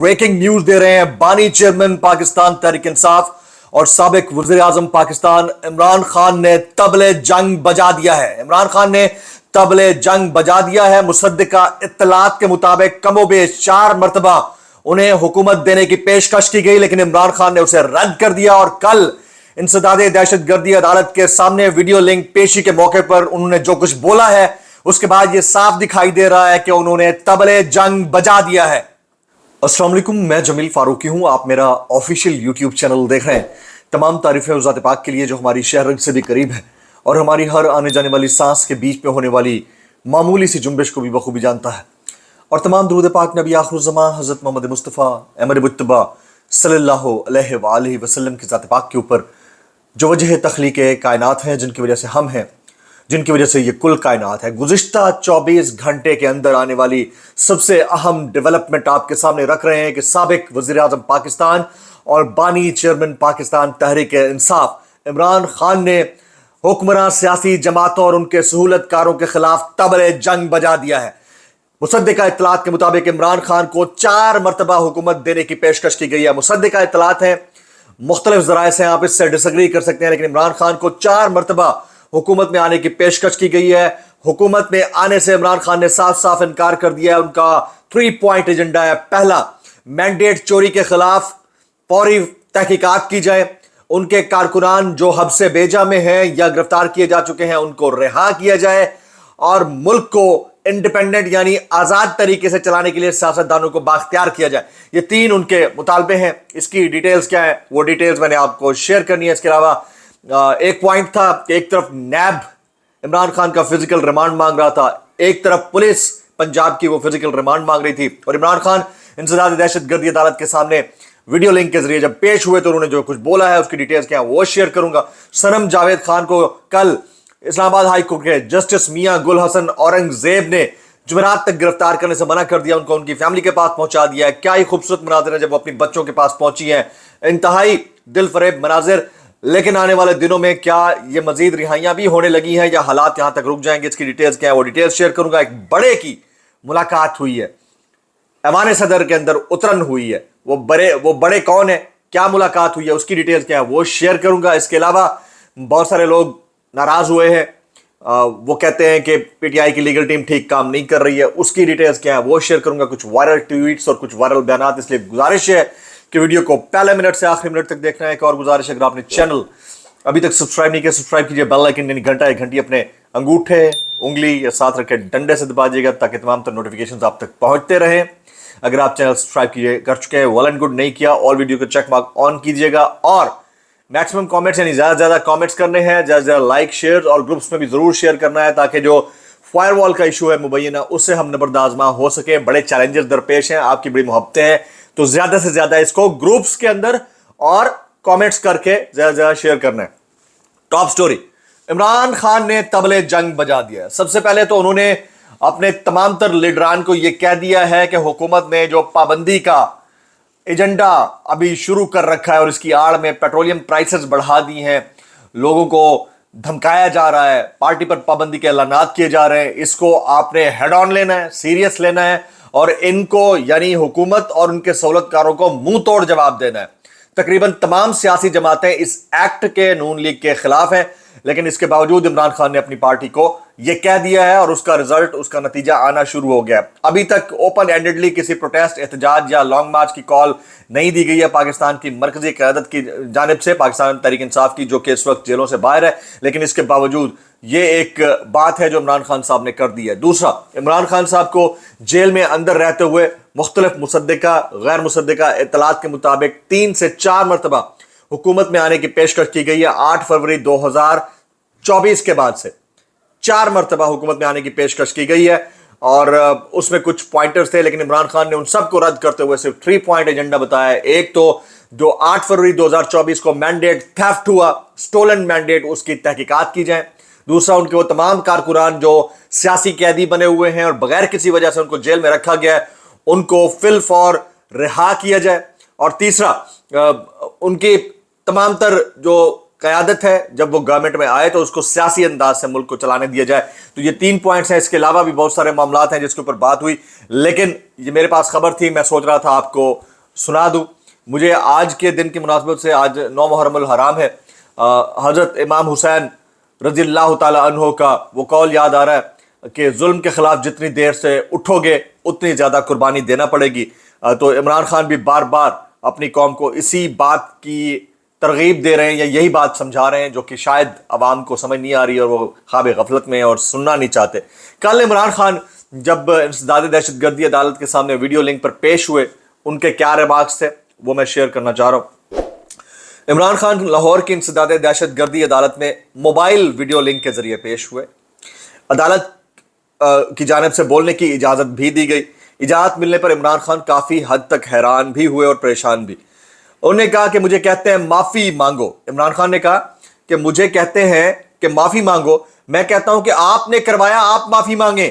Breaking news दे रहे हैं। बानी चेयरमैन पाकिस्तान तहरीक इंसाफ और साबिक वजीर आजम पाकिस्तान इमरान खान ने तबले जंग बजा दिया है। इमरान खान ने तबले जंग बजा दिया है। मुसद्दिका इत्तलात के मुताबिक कमोबेश 4 मरतबा उन्हें हुकूमत देने की पेशकश की गई, लेकिन इमरान खान ने उसे रद्द कर दिया और कल इंसदादे दहशत गर्दी अदालत के सामने वीडियो लिंक पेशी के मौके पर उन्होंने जो कुछ बोला है उसके बाद यह साफ दिखाई दे रहा है कि उन्होंने तबले जंग बजा दिया है। अस्सलाम वालेकुम, मैं जमील फारूकी हूं। आप मेरा ऑफिशियल यूट्यूब चैनल देख रहे हैं। तमाम तारीफें उस ज़ात पाक के लिए जो हमारी शहर से भी करीब है और हमारी हर आने जाने वाली सांस के बीच में होने वाली मामूली सी जुम्बिश को भी बखूबी जानता है। और तमाम दुरूद पाक नबी आखिरुज़्ज़मान हज़रत मोहम्मद मुस्तफ़ा अमर मुत्तबा सल्लल्लाहु अलैहि वसल्लम की ज़ात पाक के ऊपर जो वजह तख्लीक कायनात हैं, जिनकी वजह से हम हैं, जिनकी वजह से ये कुल कायनात है। गुज़िश्ता 24 घंटे के अंदर आने वाली सबसे अहम डेवलपमेंट आपके सामने रख रहे हैं कि साबिक वज़ीर आज़म पाकिस्तान और बानी चेयरमैन पाकिस्तान तहरीक इंसाफ इमरान खान ने हुक्मरान सियासी जमातों और उनके सहूलतकारों के खिलाफ तबले जंग बजा दिया है। मुसद्दिका इत्तलात के मुताबिक इमरान खान को 4 मरतबा हुकूमत देने की पेशकश की गई है। मुसद्दिका इत्तलात है, मुख्तलिफ ज़राए से आप इससे डिसएग्री कर सकते हैं, लेकिन इमरान खान को 4 मरतबा हुकूमत में आने की पेशकश की गई है। हुकूमत में आने से इमरान खान ने साफ साफ इनकार कर दिया है। उनका 3 पॉइंट एजेंडा है। पहला, मैंडेट चोरी के खिलाफ फौरी तहकीकात की जाए। उनके कारकुनान जो हब से बेजा में हैं या गिरफ्तार किए जा चुके हैं उनको रिहा किया जाए और मुल्क को इंडिपेंडेंट यानी आज़ाद तरीके से चलाने के लिए सियासतदानों को बाख्तियार किया जाए। ये 3 उनके मुतालबे हैं। इसकी डिटेल्स क्या है वो डिटेल्स मैंने आपको शेयर करनी है। इसके अलावा एक पॉइंट था कि एक तरफ नैब इमरान खान का फिजिकल रिमांड मांग रहा था, एक तरफ पुलिस पंजाब की वो फिजिकल रिमांड मांग रही थी और इमरान खान इंसदाद दहशत गर्दी अदालत के सामने वीडियो लिंक के जरिए जब पेश हुए तो उन्होंने जो कुछ बोला है उसकी डिटेल्स क्या है वो शेयर करूंगा। सनम जावेद खान को कल इस्लामाबाद हाई कोर्ट के जस्टिस मियां गुल हसन औरंगजेब ने जुमेरात तक गिरफ्तार करने से मना कर दिया। उनको उनकी फैमिली के पास पहुंचा दिया है। क्या ही खूबसूरत मनाजिर है जब वो अपनी बच्चों के पास पहुंची है, इंतहाई दिल फरेब मनाजिर। लेकिन आने वाले दिनों में क्या ये मजीद रिहाइयां भी होने लगी हैं या हालात यहां तक रुक जाएंगे, इसकी डिटेल्स क्या है वो डिटेल्स शेयर करूंगा। एक बड़े की मुलाकात हुई है, ऐवान सदर के अंदर उतरन हुई है। वो बड़े कौन है, क्या मुलाकात हुई है, उसकी डिटेल्स क्या है वो शेयर करूंगा। इसके अलावा बहुत सारे लोग नाराज हुए हैं, वो कहते हैं कि पीटीआई की लीगल टीम ठीक काम नहीं कर रही है, उसकी डिटेल्स क्या है वो शेयर करूंगा। कुछ वायरल ट्वीट्स और कुछ वायरल बयानात, इसलिए गुजारिश है कि वीडियो को पहले मिनट से आखिरी मिनट तक देखना है। एक और गुजारिश है, अगर आपने चैनल अभी तक सब्सक्राइब नहीं किया सब्सक्राइब कीजिए। बेल आइकन यानी घंटा या घंटी अपने अंगूठे उंगली या साथ रखे डंडे से दबा दीजिएगा ताकि तमाम तरह नोटिफिकेशंस आप तक पहुंचते रहें। अगर आप चैनल सब्सक्राइब कीजिए कर चुके हैं, वेल एंड गुड, नहीं किया ऑल वीडियो को चेक मार्क ऑन कीजिएगा और मैक्सिमम कमेंट्स यानी ज्यादा कमेंट्स करने हैं, ज्यादा लाइक शेयर और ग्रुप्स में भी जरूर शेयर करना है ताकि जो फायरवॉल का इशू है मुबैना उससे हम नबरदाजमा हो सके। बड़े चैलेंजेस दरपेश हैं, आपकी बड़ी मोहब्बतें हैं, तो ज्यादा से ज्यादा इसको ग्रुप्स के अंदर और कमेंट्स करके ज्यादा शेयर करना है। टॉप स्टोरी, इमरान खान ने तबले जंग बजा दिया है। सबसे पहले तो उन्होंने अपने तमाम तर लीडरान को यह कह दिया है कि हुकूमत ने जो पाबंदी का एजेंडा अभी शुरू कर रखा है और इसकी आड़ में पेट्रोलियम प्राइसेस बढ़ा दी हैं, लोगों को धमकाया जा रहा है, पार्टी पर पाबंदी के ऐलानात किए जा रहे हैं, इसको आपने हेड ऑन लेना है, सीरियस लेना है और इनको यानी हुकूमत और उनके सहूलतकारों को मुंह तोड़ जवाब देना है। तकरीबन तमाम सियासी जमातें इस एक्ट के नून लीग के खिलाफ हैं, लेकिन इसके बावजूद इमरान खान ने अपनी पार्टी को यह कह दिया है और उसका रिजल्ट, उसका नतीजा आना शुरू हो गया। अभी तक ओपन एंडेडली किसी प्रोटेस्ट, एहतजाज या लॉन्ग मार्च की कॉल नहीं दी गई है पाकिस्तान की मरकजी क़यादत की जानिब से, पाकिस्तान तहरीक इंसाफ की, जो कि इस वक्त जेलों से बाहर है, लेकिन इसके बावजूद ये एक बात है जो इमरान खान साहब ने कर दी है। दूसरा, इमरान खान साहब को जेल में अंदर रहते हुए मुख्तलिफ मुसद्दिका गैर मुसद्दिका इत्तलात के मुताबिक 3 से 4 मरतबा हुकूमत में आने की पेशकश की गई है। 8 फरवरी 2024 के बाद से 4 मरतबा हुकूमत में आने की पेशकश की गई है और उसमें कुछ पॉइंटर्स थे, लेकिन इमरान खान ने उन सबको रद्द करते हुए सिर्फ 3 पॉइंट एजेंडा बताया। एक तो जो 8 फरवरी 2024 को मैंडेट थेफ्ट हुआ, स्टोलन मैंडेट, उसकी तहकीकात की जाए। दूसरा, उनके वो तमाम कारकुनान जो सियासी कैदी बने हुए हैं और बगैर किसी वजह से उनको जेल में रखा गया है, उनको फिल फॉर रिहा किया जाए। और तीसरा, उनकी तमाम तर जो क़यादत है, जब वो गवर्नमेंट में आए तो उसको सियासी अंदाज से मुल्क को चलाने दिया जाए। तो ये 3 पॉइंट्स हैं। इसके अलावा भी बहुत सारे मामलात हैं जिसके ऊपर बात हुई, लेकिन ये मेरे पास खबर थी, मैं सोच रहा था आपको सुना दूँ। मुझे आज के दिन की मुनासबत से, आज 9 मुहर्रम अल हराम है, हज़रत इमाम हुसैन रज़ी अल्लाह ताला अन्हो का वो कौल याद आ रहा है कि जुल्म के ख़िलाफ़ जितनी देर से उठोगे उतनी ज़्यादा कुर्बानी देना पड़ेगी। तो इमरान खान भी बार बार अपनी कौम को इसी बात की तरगीब दे रहे हैं या यही बात समझा रहे हैं जो कि शायद आवाम को समझ नहीं आ रही और वो ख्वाब गफलत में और सुनना नहीं चाहते। कल इमरान खान जब इंसदाद दहशतगर्दी अदालत के सामने वीडियो लिंक पर पेश हुए, उनके क्या रिमार्क्स थे वो मैं शेयर करना चाह रहा हूँ। इमरान खान लाहौर की इंसदाद दहशतगर्दी अदालत में मोबाइल वीडियो लिंक के जरिए पेश हुए। अदालत की जानिब से बोलने की इजाज़त भी दी गई। इजाज़त मिलने पर इमरान खान काफ़ी हद तक हैरान भी हुए और परेशान भी। उन्होंने कहा कि मुझे कहते हैं माफ़ी मांगो। इमरान खान ने कहा कि मुझे कहते हैं कि माफ़ी मांगो, मैं कहता हूं कि आपने करवाया, आप माफ़ी मांगे।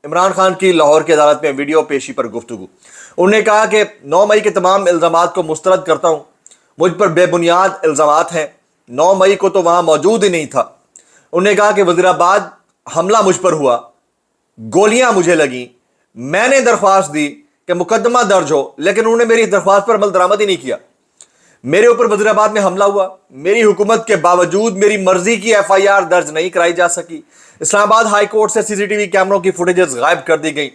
इमरान खान की लाहौर की अदालत में वीडियो पेशी पर गुफ्तगू। उन्होंने कहा कि 9 मई के तमाम इल्ज़ामात को मुस्तरद करता हूं, मुझ पर बेबुनियाद इल्ज़ामात हैं। 9 मई को तो वहां मौजूद ही नहीं था। उन्होंने कहा कि वज़ीराबाद हमला मुझ पर हुआ, गोलियां मुझे लगी, मैंने दरख्वास्त दी कि मुकदमा दर्ज हो, लेकिन उन्होंने मेरी दरख्वास्त पर अमल दरामद ही नहीं किया। मेरे ऊपर वज़ीराबाद में हमला हुआ, मेरी हुकूमत के बावजूद मेरी मर्जी की FIR दर्ज नहीं कराई जा सकी। इस्लामाबाद हाई कोर्ट से CCTV कैमरों की फुटेजेस गायब कर दी गई।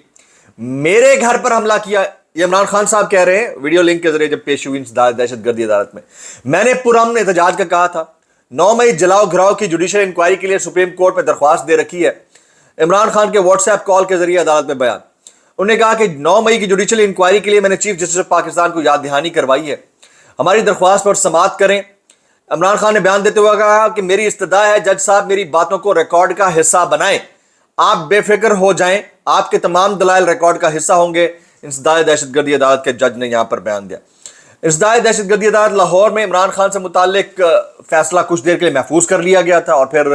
मेरे घर पर हमला किया, ये इमरान खान साहब कह रहे हैं वीडियो लिंक के जरिए जब पेश हुई दहशतगर्दी अदालत में। मैंने पुरअमन एहतजाज का कहा था। 9 मई जलाओ घराव की जुडिशल इंक्वायरी के लिए सुप्रीम कोर्ट में दरख्वास्त दे रखी है। इमरान खान के व्हाट्सएप कॉल के जरिए अदालत में बयान। उन्होंने कहा कि 9 मई की जुडिशल इंक्वायरी के लिए मैंने चीफ जस्टिस ऑफ पाकिस्तान को याद दहानी करवाई है, हमारी दरख्वास्त पर समाअत करें। इमरान खान ने बयान देते हुए कहा कि मेरी इस्तदा है जज साहब मेरी बातों को रिकॉर्ड का हिस्सा बनाएं, आप बेफिक्र हो जाएं, आपके तमाम दलाइल रिकॉर्ड का हिस्सा होंगे। इंसदाद दहशतगर्दी अदालत के जज ने यहां पर बयान दिया। इंसदाद दहशतगर्दी अदालत लाहौर में इमरान खान से मुताल्लिक फैसला कुछ देर के लिए महफूज कर लिया गया था और फिर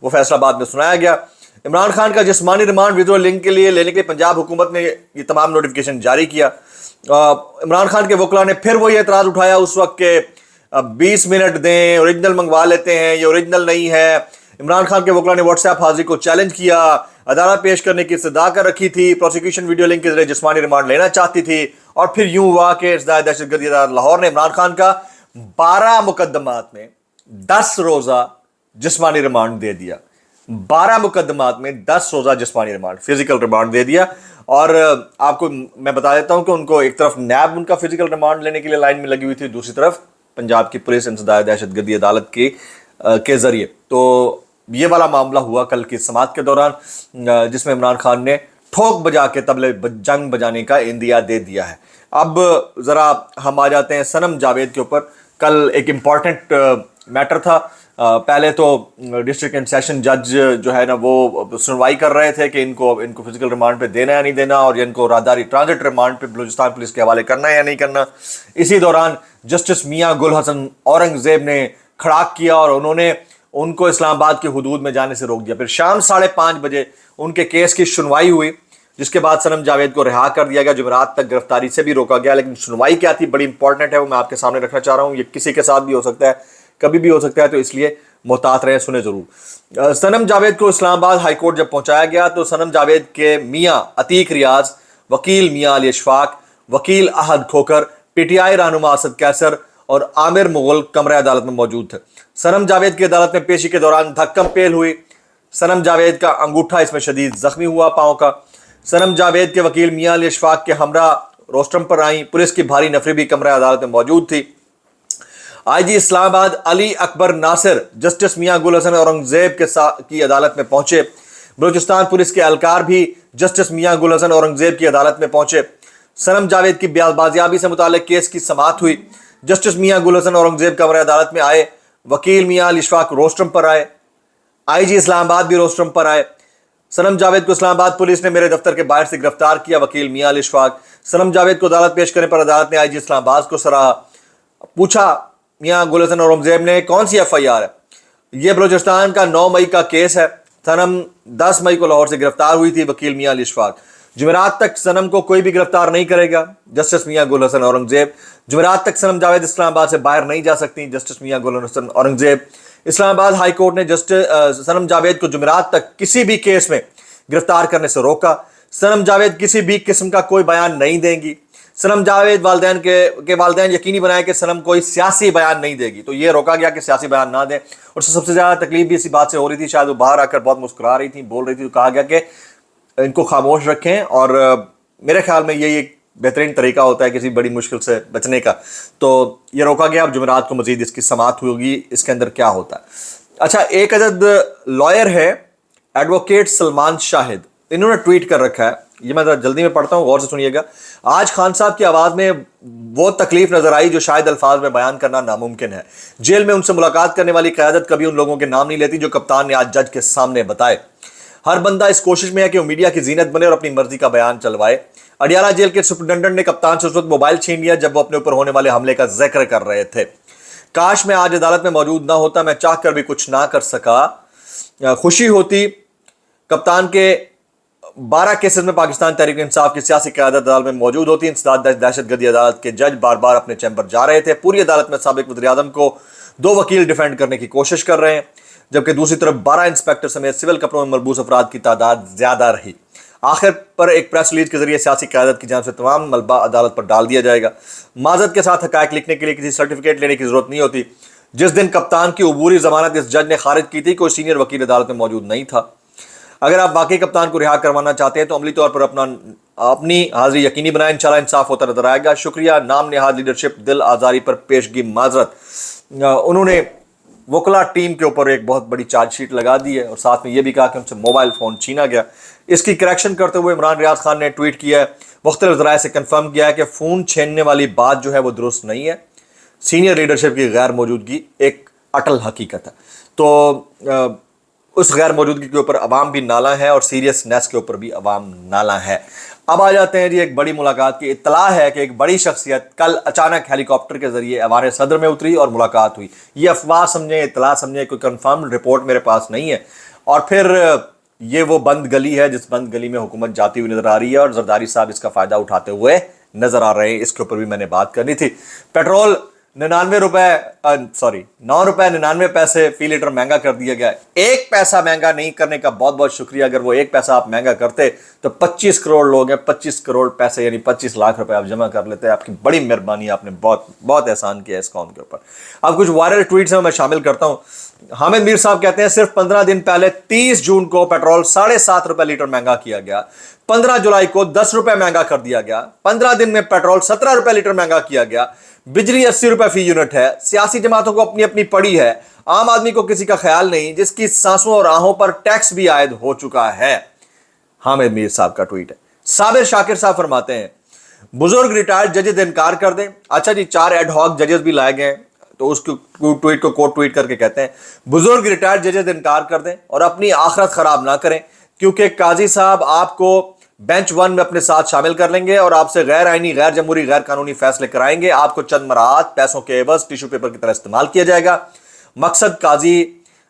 वो फैसला बाद में सुनाया गया। इमरान खान का जिस्मानी रिमांड विड्रॉल लिंक के लिए लेने के लिए पंजाब हुकूमत ने ये तमाम नोटिफिकेशन जारी किया। इमरान खान के वकला ने फिर वही एतराज़ उठाया उस वक्त के 20 मिनट दें, ओरिजिनल मंगवा लेते हैं, ये ओरिजिनल नहीं है। इमरान खान के वकला ने व्हाट्सएप हाजिरी को चैलेंज किया, अदालत पेश करने की इस्तदा कर रखी थी, प्रोसिक्यूशन वीडियो लिंक के जरिए जिस्मानी रिमांड लेना चाहती थी। और फिर यूं हुआ कि इंसदाद दहशतगर्दी अदालत लाहौर ने इमरान खान का 12 मुकदमात में 10 रोज़ा जिस्मानी रिमांड दे दिया। 12 मुकदमात में 10 रोज़ा जिस्मानी रिमांड, फिजिकल रिमांड दे दिया। और आपको मैं बता देता हूं कि उनको एक तरफ नैब उनका फिजिकल रिमांड लेने के लिए लाइन में लगी हुई थी, दूसरी तरफ पंजाब की पुलिस इंसदाद दहशतगर्दी अदालत के जरिए। तो ये वाला मामला हुआ कल की समाअत के दौरान, जिसमें इमरान खान ने ठोक बजा के तबले जंग बजाने का इंदिया दे दिया है। अब ज़रा हम आ जाते हैं सनम जावेद के ऊपर। कल एक इम्पॉर्टेंट मैटर था। पहले तो डिस्ट्रिक्ट एंड सेशन जज जो है ना वो सुनवाई कर रहे थे कि इनको फिजिकल रिमांड पे देना या नहीं देना और इनको राहदारी ट्रांजिट रिमांड पे बलूचिस्तान पुलिस के हवाले करना है या नहीं करना। इसी दौरान जस्टिस मियां गुल हसन औरंगजेब ने खड़ाक किया और उन्होंने उनको इस्लामाबाद की हुदूद में जाने से रोक दिया। फिर शाम 5:30 बजे उनके केस की सुनवाई हुई, जिसके बाद सनम जावेद को रिहा कर दिया गया। जुमेरात तक गिरफ्तारी से भी रोका गया, लेकिन सुनवाई क्या थी बड़ी इंपॉर्टेंट है, वो मैं आपके सामने रखना चाह रहा हूँ। ये किसी के साथ भी हो सकता है, कभी भी हो सकता है, तो इसलिए मोहतात रहे, सुने जरूर। सनम जावेद को इस्लामाबाद हाई कोर्ट जब पहुंचाया गया तो सनम जावेद के मियां अतीक रियाज, वकील मियां अली अशफाक, वकील अहद खोकर, PTI रहनुमा असद कैसर और आमिर मुगल कमरे अदालत में मौजूद थे। सनम जावेद की अदालत में पेशी के दौरान धक्कम पेल हुई। सनम जावेद का अंगूठा इसमें शदीद जख्मी हुआ पाँव का। सनम जावेद के वकील मियां अली अशफाक के हमरा रोस्टम पर आई। पुलिस की भारी नफरी भी कमरा अदालत में मौजूद थी। IG इस्लामाबाद अली अकबर नासिर जस्टिस मियां गुल हसन औरंगजेब की अदालत में पहुंचे। बलूचिस्तान पुलिस के एहलकार भी जस्टिस मियां गुल हसन औरंगजेब की अदालत में पहुंचे। सनम जावेद की बाजियाबी से मुताल्लिक केस की समाअत हुई। जस्टिस मियां गुल हसन औरंगजेब कमरे अदालत में आए। वकील मियां अली अशफाक रोस्टम पर आए। IG इस्लामाबाद भी रोस्टम पर आए। सनम जावेद को इस्लामाबाद पुलिस ने मेरे दफ्तर के बाहर से गिरफ्तार किया। वकील मियां अली अशफाक सनम जावेद को अदालत पेश करने पर अदालत ने IG इस्लामाबाद को सराहा। पूछा मियां गुल हसन औरंगजेब ने कौन सी FIR है? यह बलूचिस्तान का 9 मई का केस है। सनम 10 मई को लाहौर से गिरफ्तार हुई थी। वकील मियां अली अशफाक जुमेरात तक सनम को कोई भी गिरफ्तार नहीं करेगा। जस्टिस मियां गुल हसन औरंगजेब जुमेरात तक सनम जावेद इस्लामाबाद से बाहर नहीं जा सकती। जस्टिस मियां गुल हसन औरंगजेब इस्लामाबाद हाई कोर्ट ने जस्टिस सनम जावेद को जुमेरात तक किसी भी केस में गिरफ्तार करने से रोका। सनम जावेद किसी भी किस्म का कोई बयान नहीं देंगी। सनम जावेद वालदैन के वालदैन यकीनी बनाए कि सनम कोई सियासी बयान नहीं देगी, तो ये रोका गया कि सियासी बयान ना दें। और सबसे ज़्यादा तकलीफ भी इसी बात से हो रही थी, शायद वो बाहर आकर बहुत मुस्कुरा रही थी, बोल रही थी, तो कहा गया कि इनको खामोश रखें। और मेरे ख्याल में यही एक बेहतरीन तरीका होता है किसी बड़ी मुश्किल से बचने का। तो ये रोका गया। अब जुमेरात को मजीद इसकी समाअत होगी, इसके अंदर क्या होता है। अच्छा, एक अदद लॉयर है एडवोकेट सलमान शाहिद, इन्होंने ट्वीट कर रखा है, ये मैं जल्दी में पढ़ता हूँ, गौर से सुनिएगा। आज खान साहब की आवाज़ में वो तकलीफ नजर आई जो शायद अल्फाज में बयान करना नामुमकिन है। जेल में उनसे मुलाकात करने वाली क़यादत कभी उन लोगों के नाम नहीं लेती जो कप्तान ने आज जज के सामने बताए। हर बंदा इस कोशिश में है कि वो मीडिया की जीनत बने और अपनी मर्जी का बयान चलवाए। अडियाला जेल के सुपरिटेंडेंट ने कप्तान से उस वक्त मोबाइल छीन लिया जब वो अपने ऊपर होने वाले हमले का जिक्र कर रहे थे। काश मैं आज अदालत में मौजूद ना होता, मैं चाह कर भी कुछ ना कर सका। खुशी होती कप्तान के 12 केसेस में पाकिस्तान तहरीक इंसाफ की सियासी क़यादत अदालत में मौजूद होती। इंसदाद दहशतगर्दी अदालत के जज बार बार अपने चैम्बर जा रहे थे। पूरी अदालत में साबिक वज़ीर आज़म को 2 वकील डिफेंड करने की कोशिश कर रहे हैं, जबकि दूसरी तरफ 12 इंस्पेक्टर समेत सिविल कपड़ों में मलबूस अफराद की तादाद ज्यादा रही। आखिर पर एक प्रेस रिलीज के जरिए सियासी क़यादत की जानिब से तमाम मलबा अदालत पर डाल दिया जाएगा। माजरत के साथ हक़ाइक़ लिखने के लिए किसी सर्टिफिकेट लेने की जरूरत नहीं होती। जिस दिन कप्तान की अबूरी जमानत इस जज ने खारिज की थी, कोई सीनियर वकील अदालत में मौजूद नहीं था। अगर आप वाकई कप्तान को रिहा करवाना चाहते हैं तो अमली तौर पर अपनी हाजिरी यकीनी बनाएं, इंशाल्लाह इंसाफ होता नजर आएगा। शुक्रिया, नाम नेहाद लीडरशिप दिल आज़ारी पर पेशगी माजरत। उन्होंने वकला टीम के ऊपर एक बहुत बड़ी चार्जशीट लगा दी है और साथ में यह भी कहा कि उनसे मोबाइल फ़ोन छीना गया। इसकी करेक्शन करते हुए इमरान रियाज खान ने ट्वीट किया है, मुख्तलिफ ज़राए से कन्फर्म किया है कि फ़ोन छीनने वाली बात जो है वो दुरुस्त नहीं है। सीनियर लीडरशिप की गैर मौजूदगी एक अटल हकीकत है। तो उस गैर मौजूदगी के ऊपर अवाम भी नाला है और सीरियसनेस के ऊपर भी अवाम नाला है। अब आ जाते हैं जी एक बड़ी मुलाकात की। इत्तला है कि एक बड़ी शख्सियत कल अचानक हेलीकॉप्टर के जरिए अवारे सदर में उतरी और मुलाकात हुई। ये अफवाह समझें, इत्तला समझें, कोई कंफर्म रिपोर्ट मेरे पास नहीं है। और फिर ये वो बंद गली है जिस बंद गली में हुकूमत जाती हुई नजर आ रही है और जरदारी साहब इसका फायदा उठाते हुए नजर आ रहे हैं। इसके ऊपर भी मैंने बात करनी थी। पेट्रोल 99 रुपए 9 रुपए 99 पैसे फी लीटर महंगा कर दिया गया है। 1 पैसा महंगा नहीं करने का बहुत बहुत शुक्रिया। अगर वो 1 पैसा आप महंगा करते तो 25 करोड़ लोग हैं, 25 करोड़ पैसे यानी 25 लाख रुपए आप जमा कर लेते हैं। आपकी बड़ी मेहरबानी, आपने बहुत बहुत एहसान किया इस कौम के ऊपर। अब कुछ वायरल ट्वीट्स हैं मैं शामिल करता हूं। हामिद मीर साहब कहते हैं सिर्फ 15 दिन पहले 30 जून को पेट्रोल 7.5 रुपए लीटर महंगा किया गया। 15 जुलाई को 10 रुपए महंगा कर दिया गया। 15 दिन में पेट्रोल 17 रुपए लीटर महंगा किया गया। बिजली 80 रुपए फी यूनिट है। सियासी जमातों को अपनी अपनी पड़ी है, आम आदमी को किसी का ख्याल नहीं, जिसकी सांसों और आहों पर टैक्स भी आयद हो चुका है। हामिद मीर साहब का ट्वीट है। साबिर शाकिर साहब फरमाते हैं बुजुर्ग रिटायर्ड जजेस इनकार कर दें। अच्छा जी, 4 एडहॉक जजेस भी लाए गए, तो उसको ट्वीट को कोट ट्वीट करके कहते हैं बुजुर्ग रिटायर्ड जजेस इनकार कर दें और अपनी आखिरत खराब ना करें, क्योंकि काजी साहब आपको बेंच 1 में अपने साथ शामिल कर लेंगे और आपसे गैर आईनी, गैर जमहूरी, गैर कानूनी फैसले कराएंगे। आपको चंद मराहत पैसों के एवज टिश्यू पेपर की तरह इस्तेमाल किया जाएगा। मकसद काजी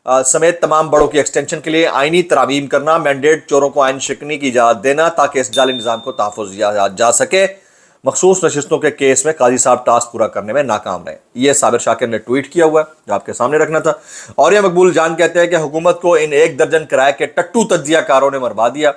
समेत तमाम बड़ों की एक्सटेंशन के लिए आईनी तरामीम करना, मैंडेट चोरों को आइन शिकनी की इजाजत देना ताकि इस जाली निज़ाम को तहफ़्फ़ुज़ दिया जा सके। मखसूस नशिस्तों के केस में काजी साहब टास्क पूरा करने में नाकाम रहे। ये साबिर शाकिर ने ट्वीट किया हुआ है जो आपके सामने रखना था। और ये मकबूल जान कहते हैं कि हुकूमत को इन 1 दर्जन किराए के टट्टू तज्जियाकारों ने मरवा दिया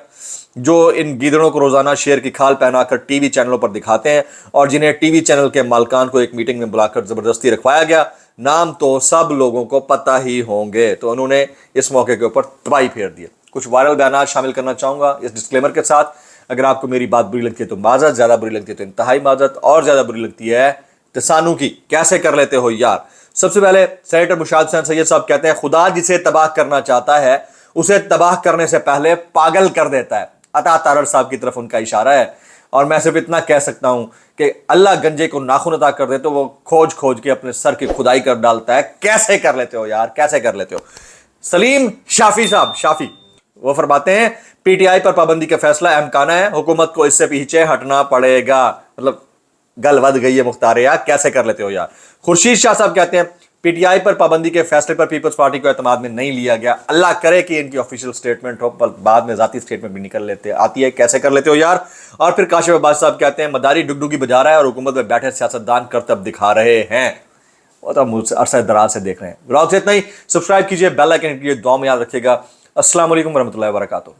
जो इन गीदड़ों को रोजाना शेर की खाल पहनाकर टीवी चैनलों पर दिखाते हैं और जिन्हें टीवी चैनल के मालकान को एक मीटिंग में बुलाकर जबरदस्ती रखवाया गया। नाम तो सब लोगों को पता ही होंगे। तो उन्होंने इस मौके के ऊपर तबाही फेर दिया। कुछ वायरल बयान शामिल करना चाहूंगा इस डिस्क्लेमर के साथ। अगर आपको मेरी बात बुरी लगती है तो माजरत, ज्यादा बुरी लगती है तो इंतहाई माजरत, और ज्यादा बुरी लगती है तसानू की। कैसे कर लेते हो यार। सबसे पहले सेनेटर मुशाद हुसैन सैयद साहब कहते हैं खुदा जिसे तबाह करना चाहता है उसे तबाह करने से पहले पागल कर देता है। अता तारड़ साहब की तरफ उनका इशारा है। और मैं सिर्फ इतना कह सकता हूं कि अल्लाह गंजे को नाखून अता कर दे तो वो खोज खोज के अपने सर की खुदाई कर डालता है। कैसे कर लेते हो यार, कैसे कर लेते हो। सलीम शाफी साहब, शाफी, वो फरमाते हैं पीटीआई पर पाबंदी का फैसला अहमकाना है, हुकूमत को इससे पीछे हटना पड़ेगा। मतलब गल वध गई है मुख्तार यार, कैसे कर लेते हो यार। खुर्शीद शाह साहब कहते हैं पीटीआई पर पाबंदी के फैसले पर पीपल्स पार्टी को एतमाद में नहीं लिया गया। अल्लाह करे कि इनकी ऑफिशियल स्टेटमेंट हो, पर बाद में जाती स्टेटमेंट भी निकल लेते आती है। कैसे कर लेते हो यार। और फिर काशिफ अब्बास साहब कहते हैं मदारी डुगडुगी बजा रहा है और हुकूमत में बैठे सियासतदान करतब दिखा रहे हैं। वो तो मुझसे अरसा दराज से देख रहे हैं। ब्लॉग से इतना ही। सब्सक्राइब कीजिए, बेल आइकन कीजिए, दुआ में याद रखिएगा। अस्सलाम वालेकुम वरहमतुल्लाहि वबरकातुहू।